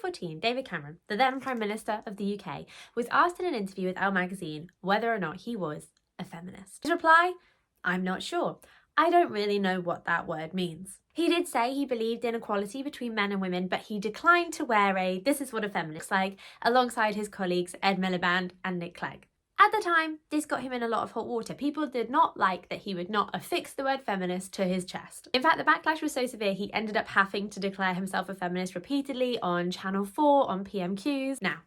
2014, David Cameron, the then Prime Minister of the UK, was asked in an interview with Elle magazine whether or not he was a feminist. His reply, "I'm not sure. I don't really know what that word means." He did say he believed in equality between men and women, but he declined to wear a "this is what a feminist looks like" alongside his colleagues Ed Miliband and Nick Clegg. At the time, this got him in a lot of hot water. People did not like that he would not affix the word feminist to his chest. In fact, the backlash was so severe he ended up having to declare himself a feminist repeatedly on Channel 4, on PMQs. Now,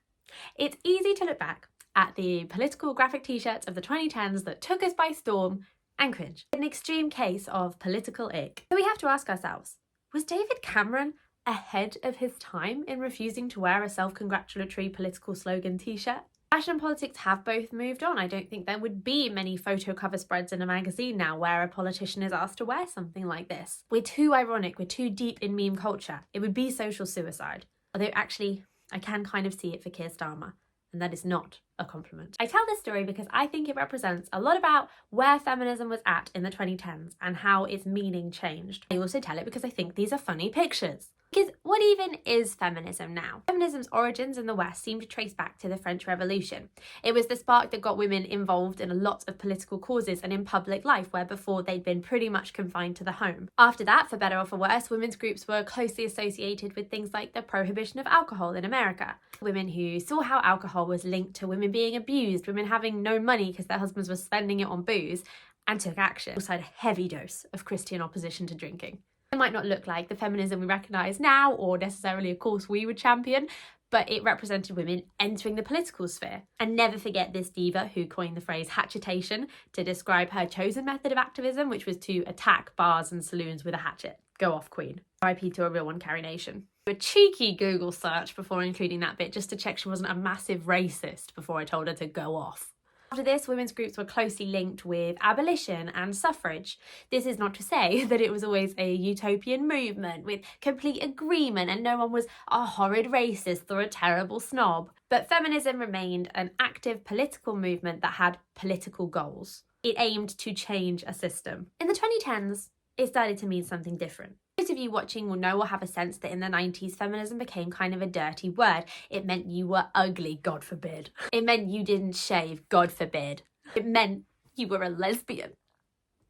it's easy to look back at the political graphic t-shirts of the 2010s that took us by storm and cringe. An extreme case of political ick. So we have to ask ourselves, was David Cameron ahead of his time in refusing to wear a self-congratulatory political slogan t-shirt? Fashion and politics have both moved on. I don't think there would be many photo cover spreads in a magazine now where a politician is asked to wear something like this. We're too ironic, we're too deep in meme culture. It would be social suicide. Although actually, I can kind of see it for Keir Starmer, and that is not a compliment. I tell this story because I think it represents a lot about where feminism was at in the 2010s and how its meaning changed. I also tell it because I think these are funny pictures. Because what even is feminism now? Feminism's origins in the West seem to trace back to the French Revolution. It was the spark that got women involved in a lot of political causes and in public life, where before they'd been pretty much confined to the home. After that, for better or for worse, women's groups were closely associated with things like the prohibition of alcohol in America. Women who saw how alcohol was linked to women being abused, women having no money because their husbands were spending it on booze, and took action alongside a heavy dose of Christian opposition to drinking. It might not look like the feminism we recognise now, or necessarily a course we would champion, but it represented women entering the political sphere. And never forget this diva who coined the phrase hatchetation to describe her chosen method of activism, which was to attack bars and saloons with a hatchet. Go off, Queen. RIP to a real one, Carrie Nation. A cheeky Google search before including that bit just to check she wasn't a massive racist before I told her to go off. After this, women's groups were closely linked with abolition and suffrage. This is not to say that it was always a utopian movement with complete agreement and no one was a horrid racist or a terrible snob. But feminism remained an active political movement that had political goals. It aimed to change a system. In the 2010s, it started to mean something different. Most of you watching will know or have a sense that in the 90s, feminism became kind of a dirty word. It meant you were ugly, God forbid. It meant you didn't shave, God forbid. It meant you were a lesbian,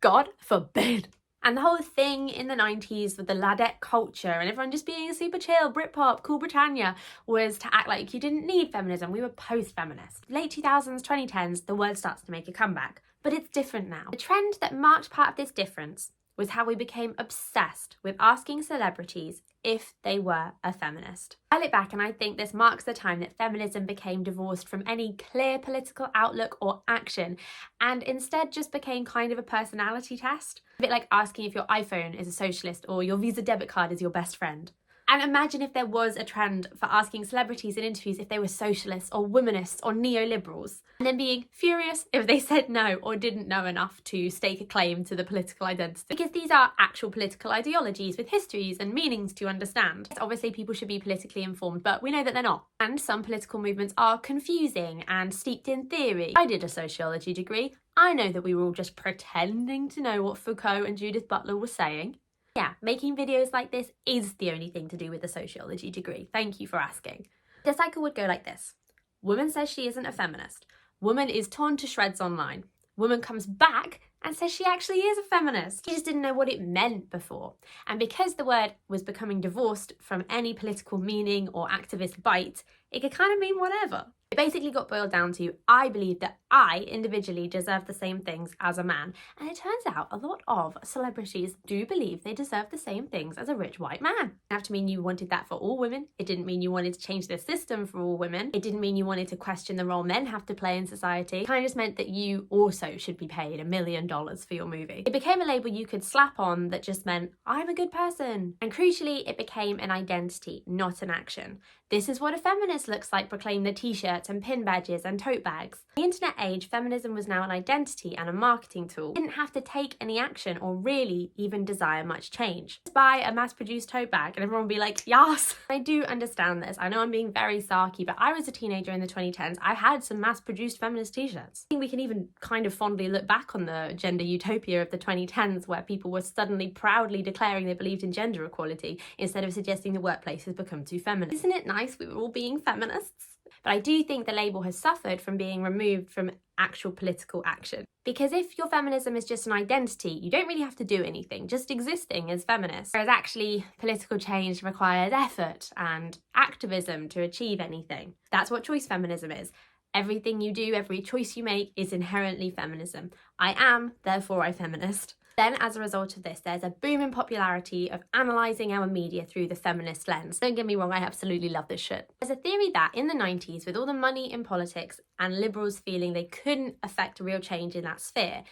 God forbid. And the whole thing in the 90s with the ladette culture and everyone just being super chill, Britpop, cool Britannia, was to act like you didn't need feminism. We were post-feminist. Late 2000s, 2010s, the word starts to make a comeback. But it's different now. The trend that marked part of this difference was how we became obsessed with asking celebrities if they were a feminist. I look back and I think this marks the time that feminism became divorced from any clear political outlook or action and instead just became kind of a personality test. A bit like asking if your iPhone is a socialist or your Visa debit card is your best friend. And imagine if there was a trend for asking celebrities in interviews if they were socialists or womanists or neoliberals, and then being furious if they said no or didn't know enough to stake a claim to the political identity. Because these are actual political ideologies with histories and meanings to understand. Obviously, people should be politically informed, but we know that they're not. And some political movements are confusing and steeped in theory. I did a sociology degree. I know that we were all just pretending to know what Foucault and Judith Butler were saying. Yeah, making videos like this is the only thing to do with a sociology degree. Thank you for asking. The cycle would go like this. Woman says she isn't a feminist. Woman is torn to shreds online. Woman comes back and says she actually is a feminist. She just didn't know what it meant before. And because the word was becoming divorced from any political meaning or activist bite, it could kind of mean whatever. It basically got boiled down to, I believe that I individually deserve the same things as a man. And it turns out a lot of celebrities do believe they deserve the same things as a rich white man. It didn't have to mean you wanted that for all women. It didn't mean you wanted to change the system for all women. It didn't mean you wanted to question the role men have to play in society. It kind of just meant that you also should be paid $1 million for your movie. It became a label you could slap on that just meant, I'm a good person. And crucially, it became an identity, not an action. This is what a feminist looks like, proclaimed the t-shirts t-shirts and pin badges and tote bags. In the internet age, feminism was now an identity and a marketing tool. You didn't have to take any action or really even desire much change. Just buy a mass-produced tote bag and everyone would be like, yes! I do understand this. I know I'm being very sarky, but I was a teenager in the 2010s. I had some mass-produced feminist t-shirts. I think we can even kind of fondly look back on the gender utopia of the 2010s where people were suddenly proudly declaring they believed in gender equality instead of suggesting the workplace has become too feminist. Isn't it nice we were all being feminists? But I do think the label has suffered from being removed from actual political action. Because if your feminism is just an identity, you don't really have to do anything, just existing as feminists. Whereas actually, political change requires effort and activism to achieve anything. That's what choice feminism is. Everything you do, every choice you make is inherently feminism. I am, therefore I'm feminist. Then, as a result of this, there's a boom in popularity of analysing our media through the feminist lens. Don't get me wrong, I absolutely love this shit. There's a theory that in the 90s, with all the money in politics and liberals feeling they couldn't affect real change in that sphere,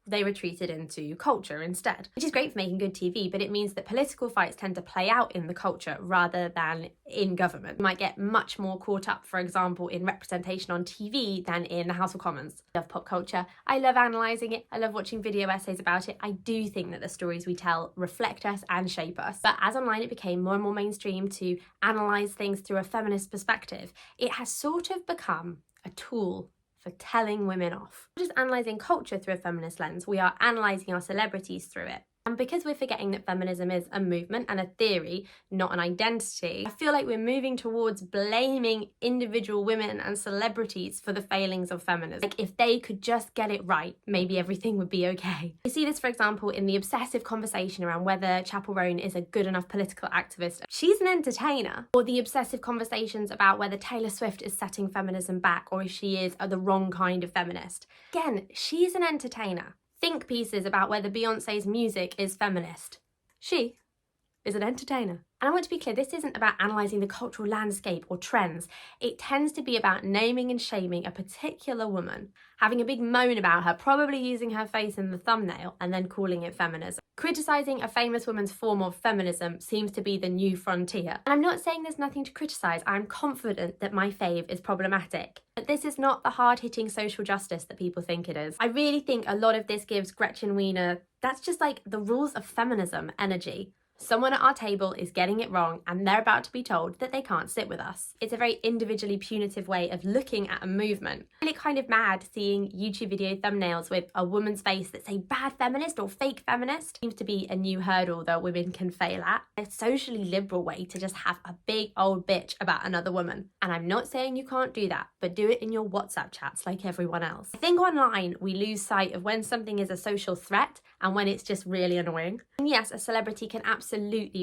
they retreated into culture instead. Which is great for making good TV, but it means that political fights tend to play out in the culture rather than in government. You might get much more caught up, for example, in representation on TV than in the House of Commons. I love pop culture. I love analysing it. I love watching video essays about it. I do think that the stories we tell reflect us and shape us. But as online it became more and more mainstream to analyse things through a feminist perspective, it has sort of become a tool for telling women off. We're just analysing culture through a feminist lens, we are analysing our celebrities through it. And because we're forgetting that feminism is a movement and a theory, not an identity, I feel like we're moving towards blaming individual women and celebrities for the failings of feminism. Like if they could just get it right, maybe everything would be okay. You see this, for example, in the obsessive conversation around whether Chapel Roan is a good enough political activist. She's an entertainer. Or the obsessive conversations about whether Taylor Swift is setting feminism back or if she is the wrong kind of feminist. Again, she's an entertainer. Think pieces about whether Beyonce's music is feminist. She is an entertainer. And I want to be clear, this isn't about analysing the cultural landscape or trends. It tends to be about naming and shaming a particular woman, having a big moan about her, probably using her face in the thumbnail, and then calling it feminism. Criticising a famous woman's form of feminism seems to be the new frontier. And I'm not saying there's nothing to criticise. I'm confident that my fave is problematic. But this is not the hard-hitting social justice that people think it is. I really think a lot of this gives Gretchen Wiener, that's just like the rules of feminism energy. Someone at our table is getting it wrong and they're about to be told that they can't sit with us. It's a very individually punitive way of looking at a movement. I find it kind of mad seeing YouTube video thumbnails with a woman's face that say bad feminist or fake feminist. Seems to be a new hurdle that women can fail at. A socially liberal way to just have a big old bitch about another woman. And I'm not saying you can't do that, but do it in your WhatsApp chats like everyone else. I think online we lose sight of when something is a social threat and when it's just really annoying. And yes, a celebrity can absolutely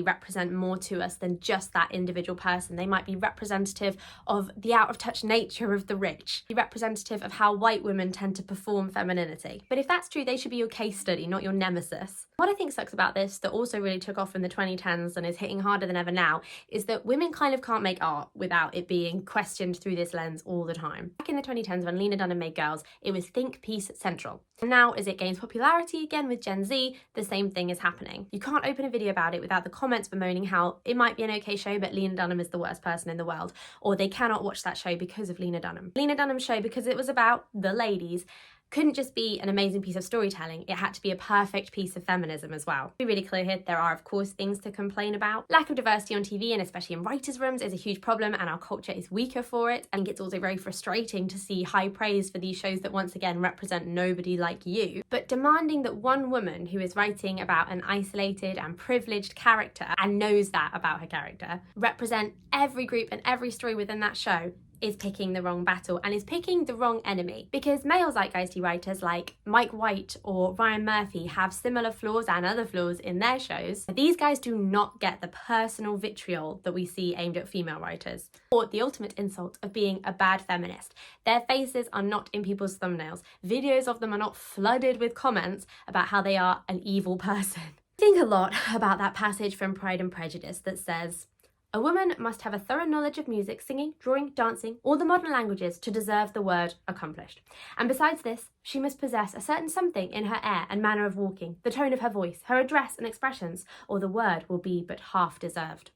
represent more to us than just that individual person. They might be representative of the out-of-touch nature of the rich, be representative of how white women tend to perform femininity. But if that's true, they should be your case study, not your nemesis. What I think sucks about this, that also really took off in the 2010s and is hitting harder than ever now, is that women kind of can't make art without it being questioned through this lens all the time. Back in the 2010s when Lena Dunham made Girls, it was think piece central. And now, as it gains popularity again with Gen Z, the same thing is happening. You can't open a video about it without the comments bemoaning how it might be an okay show, but Lena Dunham is the worst person in the world, or they cannot watch that show because of Lena Dunham. Lena Dunham's show, because it was about the ladies, couldn't just be an amazing piece of storytelling, it had to be a perfect piece of feminism as well. To be really clear here, there are of course things to complain about. Lack of diversity on TV and especially in writers' rooms is a huge problem and our culture is weaker for it, and it's also very frustrating to see high praise for these shows that once again represent nobody like you. But demanding that one woman who is writing about an isolated and privileged character and knows that about her character represent every group and every story within that show is picking the wrong battle and is picking the wrong enemy, because male zeitgeisty writers like Mike White or Ryan Murphy have similar flaws and other flaws in their shows. These guys do not get the personal vitriol that we see aimed at female writers, or the ultimate insult of being a bad feminist. Their faces are not in people's thumbnails. Videos of them are not flooded with comments about how they are an evil person. I think a lot about that passage from Pride and Prejudice that says, "A woman must have a thorough knowledge of music, singing, drawing, dancing, all the modern languages to deserve the word accomplished. And besides this, she must possess a certain something in her air and manner of walking, the tone of her voice, her address and expressions, or the word will be but half deserved."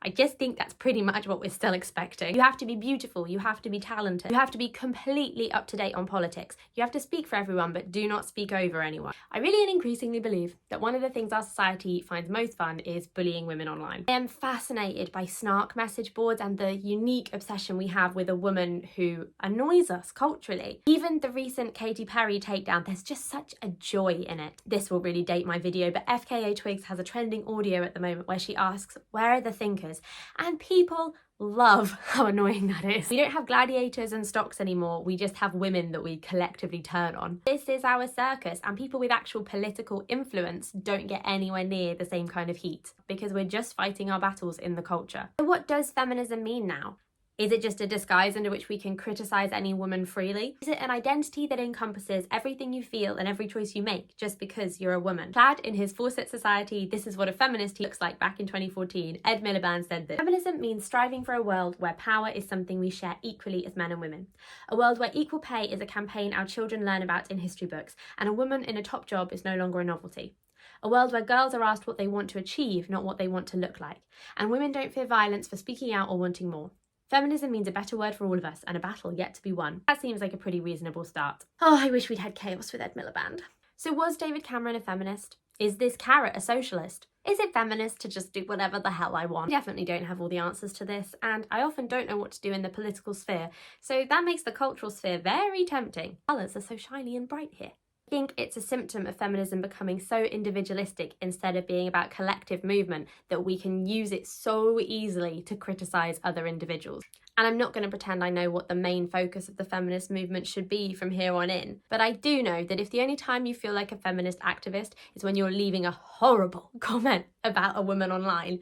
I just think that's pretty much what we're still expecting. You have to be beautiful, you have to be talented, you have to be completely up to date on politics, you have to speak for everyone but do not speak over anyone. I really and increasingly believe that one of the things our society finds most fun is bullying women online. I am fascinated by snark message boards and the unique obsession we have with a woman who annoys us culturally. Even the recent Katy Perry takedown, there's just such a joy in it. This will really date my video, but FKA Twigs has a trending audio at the moment where she asks, "Where are the thinkers?" And people love how annoying that is. We don't have gladiators and stocks anymore, we just have women that we collectively turn on. This is our circus, and people with actual political influence don't get anywhere near the same kind of heat because we're just fighting our battles in the culture. So what does feminism mean now? Is it just a disguise under which we can criticise any woman freely? Is it an identity that encompasses everything you feel and every choice you make just because you're a woman? Clad in his Fawcett Society, This Is What a Feminist Looks Like back in 2014, Ed Miliband said this: "Feminism means striving for a world where power is something we share equally as men and women. A world where equal pay is a campaign our children learn about in history books, and a woman in a top job is no longer a novelty. A world where girls are asked what they want to achieve, not what they want to look like, and women don't fear violence for speaking out or wanting more. Feminism means a better world for all of us and a battle yet to be won." That seems like a pretty reasonable start. Oh, I wish we'd had chaos with Ed Miliband. So was David Cameron a feminist? Is this carrot a socialist? Is it feminist to just do whatever the hell I want? I definitely don't have all the answers to this, and I often don't know what to do in the political sphere, so that makes the cultural sphere very tempting. Colours are so shiny and bright here. I think it's a symptom of feminism becoming so individualistic instead of being about collective movement that we can use it so easily to criticise other individuals. And I'm not going to pretend I know what the main focus of the feminist movement should be from here on in, but I do know that if the only time you feel like a feminist activist is when you're leaving a horrible comment about a woman online,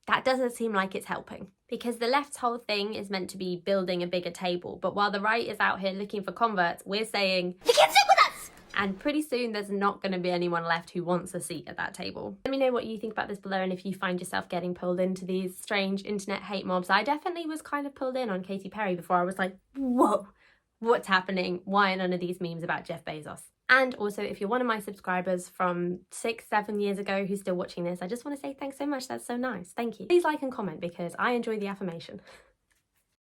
that doesn't seem like it's helping. Because the left's whole thing is meant to be building a bigger table, but while the right is out here looking for converts, we're saying, "You can't sit with us!" And pretty soon there's not going to be anyone left who wants a seat at that table. Let me know what you think about this below, and if you find yourself getting pulled into these strange internet hate mobs. I definitely was kind of pulled in on Katy Perry before I was like, whoa, what's happening? Why are none of these memes about Jeff Bezos? And also, if you're one of my subscribers from 6-7 years ago who's still watching this, I just want to say thanks so much. That's so nice. Thank you. Please like and comment because I enjoy the affirmation.